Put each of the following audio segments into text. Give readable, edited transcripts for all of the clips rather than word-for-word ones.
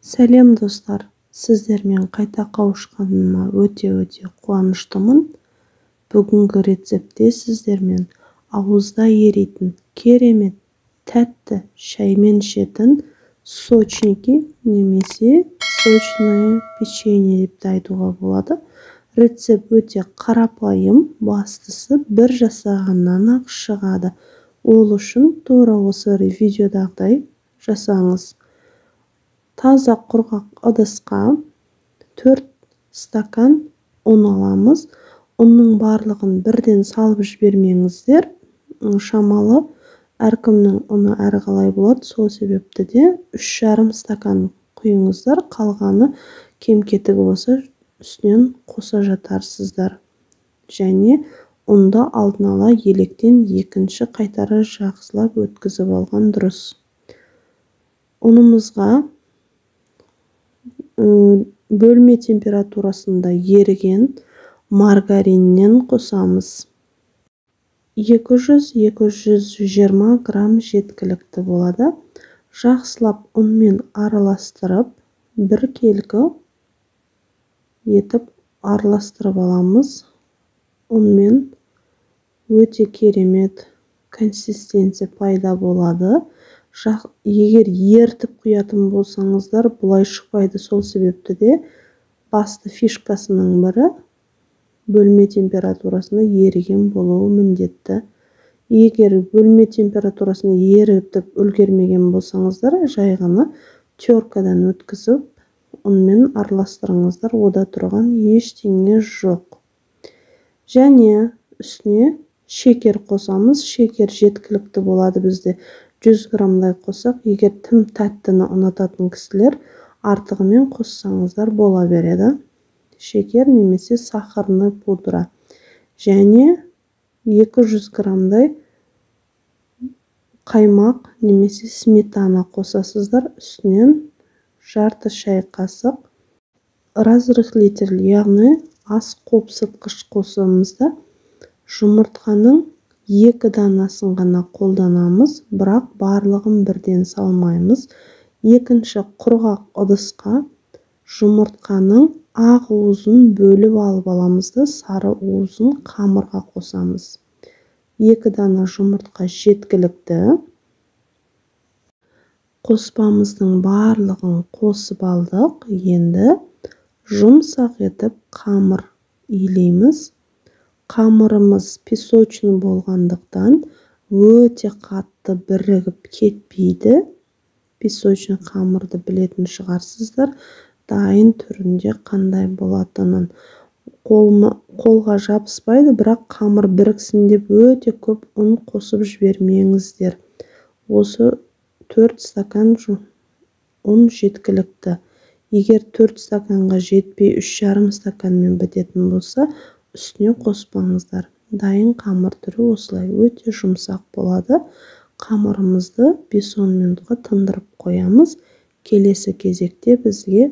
Сәлем достар, сіздермен қайта қауышқаныма өте қуаныштымын. Бүгінгі рецептте сіздермен ауызда еритін керемет тәтті шаймен ішетін сочники немесе сочное печенье деп те айтуға болады. Рецепт өте қарапайым, бастысы бір жасағаннан ақ шығады. Ол үшін тура осы видеодағыдай жасаңыз. Таза құрғақ ыдысқа 4 стакан ұн аламыз. Ұнның барлығын бірден салып жібермеңіздер. Шамалы әркімнің ұны әрқалай болады. Сол себепті де 3,5 стакан құйыңыздар. Қалғаны кем-кетігі болса үстінен қоса жатарсыздар. Және ұнды алдын ала електен екінші қайтара жақсылап өткізіп алған дұрыс. Ұнымызға бөлме температурасында еріген маргариннен қосамыз. 200-220 грамм жеткілікті болады. Жақсылап ұнмен араластырып, бір келкі етіп араластырып аламыз. Ұнмен өте керемет консистенция пайда болады. Егер ертіп құятын болсаңыздар, бұлай шықпайды. Сол себепті де басты фишкасының бірі бөлме температурасында еріген болуы міндетті. Егер бөлме температурасында ерітіп үлгермеген болсаңыздар, жай ғана теркадан өткізіп, ұнмен араластырыңыздар. Ода тұрған ештеңе жоқ. Және үстіне шекер қосамыз. Шекер жеткілікті болады бізде. 100 граммдай қосақ, егер тым тәттіні ұнататын кісілер артығымен қоссаңыздар бола береді. Шекер немесе сахарный пудра. Және 200 граммдай қаймақ немесе сметана қосасыздар. Үстінен жарты шай қасық разрыхлитель, яғни ас қопсытқыш қосамызда. Жұмыртқаның 2 данасын ғана қолданамыз, бірақ барлығын бірден салмаймыз. Екінші құрғақ ыдысқа жұмыртқаның ақ уызын бөліп алып аламызды, сары уызын қамырға қосамыз. 2 дана жұмыртқа жеткілікті. Қоспамыздың барлығын қосып алдық. Енді жұмсақ етіп қамыр илейміз. Қамырымыз песочный болғандықтан өте қатты бірігіп кетпейді. Песочный қамырды білетін шығарсыздар. Дайын түрінде қандай болатынын. Қолға жабыспайды, бірақ қамыр біріксін деп өте көп ұн қосып жібермеңіздер. Осы 4 стакан ұн жеткілікті. Егер 4 стаканға жетпей 3,5 стаканмен бітетін болса, үстіне қоспаңыздар. Дайын қамыр түрі осылай өте жұмсақ болады. Қамырымызды 5-10 минутқа тындырып қоямыз. Келесі кезекте бізге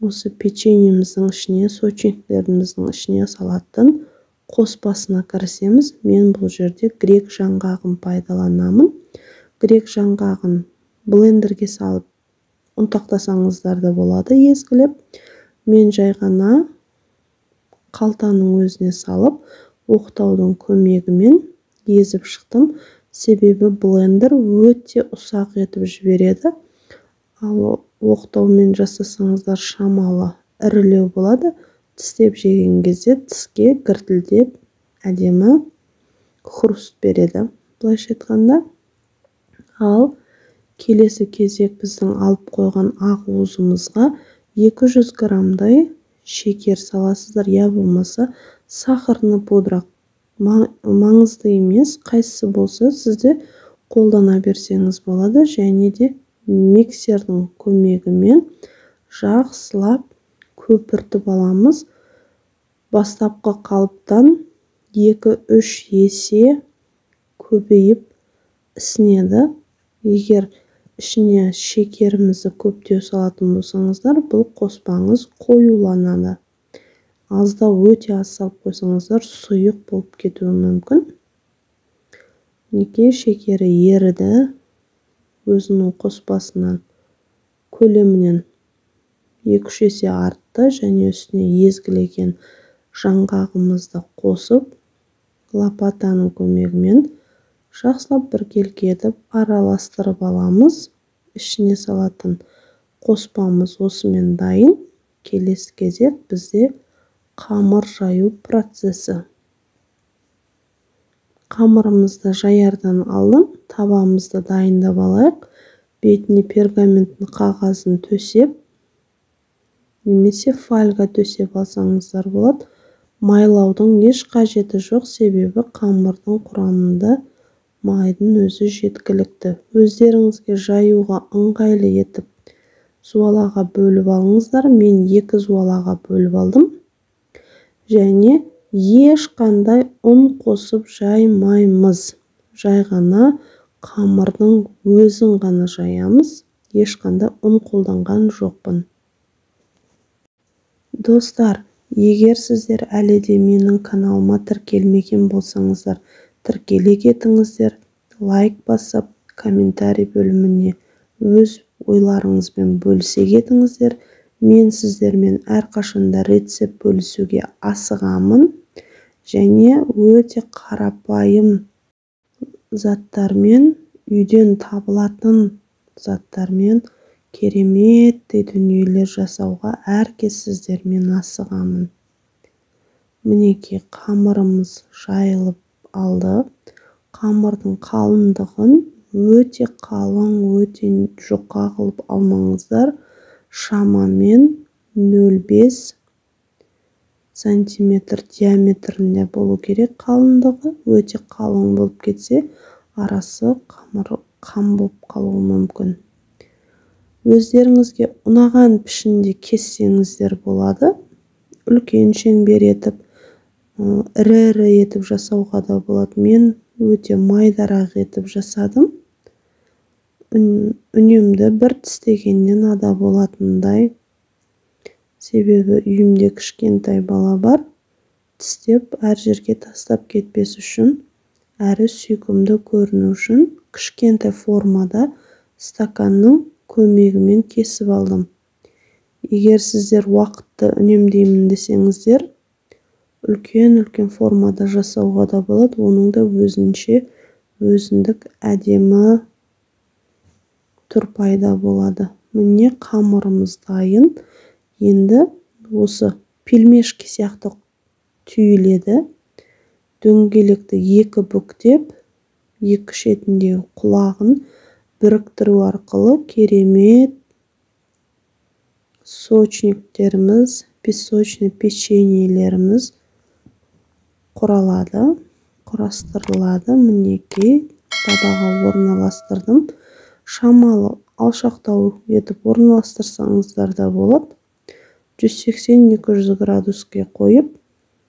осы печеньеміздің ішіне, сочниктеріміздің ішіне салатын қоспасына кірісеміз. Мен бұл жерде грек жаңғағын пайдаланамын. Грек жаңғағын блендерге салып ұнтақтасаңыздар да болады, езгілеп. Мен жай ғана қалтаның өзіне салып, оқтаудың көмегімен езіп шықтым. Себебі блендер өте ұсақ етіп жібереді. Ал оқтаумен жасасаңыздар шамалы ірілеу болады. Тістеп жеген кезде тіске гіртілдеп әдемі хруст береді. Былайша айтқанда. Ал келесі кезек біздің алып қойған ақ уызымызға 200 граммдай шекер саласыздар, я болмаса сахарный пудра. Маңызды емес, қайсысы болса сізде қолдана берсеңіз болады. Және де миксердің көмегімен жақсылап көпіртіп аламыз. Бастапқы қалыптан 2-3 есе көбейіп ісінеді. Егер ішіне шекерімізді көптеу салатын болсаңыздар, бұл қоспаңыз қоюланады. Аздау өте аз салып қойсаңыздар, сұйық болып кетуі мүмкін. Неге шекері еріді, өзінің қоспасынан, көлемінен 2-3 есе артты және үстіне езгілеген жаңғағымызды қосып, лопатаның көмегімен жақсылап біркелкі етіп араластырып аламыз. Ішіне салатын қоспамыз осымен дайын. Келесі кезек бізде қамыр жаю процесі. Қамырымызды жаярдан алдын табамызды дайындап алайық. Бетіне пергаментін қағазын төсеп, немесе фольга төсеп алсаңыздар болады. Майлаудың еш қажеті жоқ, себебі қамырдың құрамында майдың өзі жеткілікті. Өздеріңізге жаюға ыңғайлы етіп зуалаға бөліп алыңыздар. Мен 2 зуалаға бөліп алдым. Және ешқандай ұн қосып жаймаймыз. Жай ғана қамырдың өзін ғана жаямыз. Ешқандай ұн қолданған жоқпын. Достар, егер сіздер әлі де менің каналыма тіркелмеген болсаңыздар, тіркеле кетіңіздер, лайк басып, комментарий бөліміне өз ойларыңызбен бөлісе кетіңіздер. Мен сіздермен әрқашанда рецепт бөлісуге асығамын. Және өте қарапайым заттармен, үйден табылатын заттармен кереметтей дүниелер жасауға әркез сіздермен асығамын. Мінекей қамырымыз жайылып алды. Қамырдың қалыңдығын өте қалың, өте жұқа қылып алмаңыздар. Шамамен 0,5 сантиметр диаметрінде болу керек қалыңдығы. Өте қалың болып кетсе, арасы қам болып қалуы мүмкін. Өздеріңізге ұнаған пішінде кессеңіздер болады. Үлкен шеңбер етіп, ірі етіп жасауға да болады. Мен өте майдарақ етіп жасадым. Үнемді бір тістегеннен ада болатындай. Себебі үйімде кішкентай бала бар. Тістеп әр жерге тастап кетпес үшін, әрі сүйкімді көріну үшін кішкентай формада стаканның көмегімен кесіп алдым. Егер сіздер уақытты үнемдеймін десеңіздер, үлкен формада жасауға да болады. Оның да өзіндік әдемі түр пайда болады. Міне қамырымыз дайын. Енді осы пельмешке сияқты түйіледі. Дөңгелекті 2 бүктеп, 2 шетіндегі құлағын біріктіру арқылы керемет сочниктеріміз, песочный печеньелеріміз құрастырылады. Мінекей табаға орналастырдым. Шамалы алшақтау етіп орналастырсаңыздар да болады. 180-200 градуске қойып,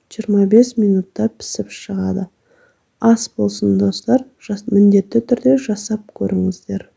25 минутта пісіп шығады. Ас болсын достар, міндетті түрде жасап көріңіздер.